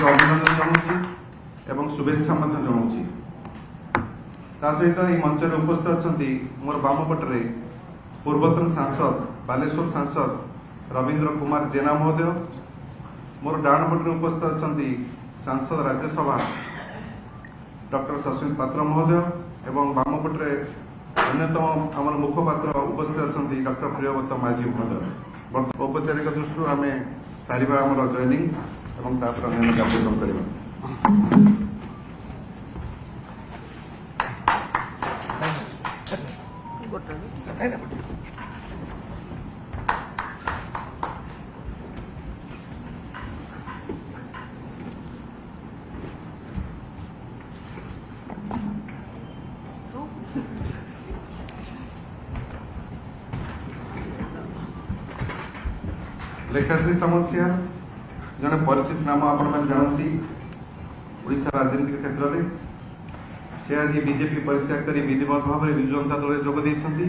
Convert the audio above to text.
अभिनंदन जनाऊँ एवं शुभेच्छा जनाऊँ। सहित ये मंच उपस्थित अच्छा मोर बामपटे पूर्वतन सांसद बालेश्वर सांसद रवींद्र कुमार जेना महोदय, मोर डाण पटे उपस्थित अच्छा सांसद राज्यसभा डॉक्टर सस्मित पात्र महोदय एवं बामपटे अन्यतम आम मुखपात्र उपस्थित अच्छा डॉक्टर प्रियव्रत माझी महोदय। औपचारिक दृष्टि आम सारिबा आमर जॉइनिंग एवं तापर अन्य कार्यक्रम करवा। लेखाश्री समस्या जड़े परिचित नाम आपण मैंने जानती ओडिशा राजनीतिक क्षेत्र में से आज बीजेपी परित्याग कर विधिवत भाव में विजु जनता दल जोग देइछंती।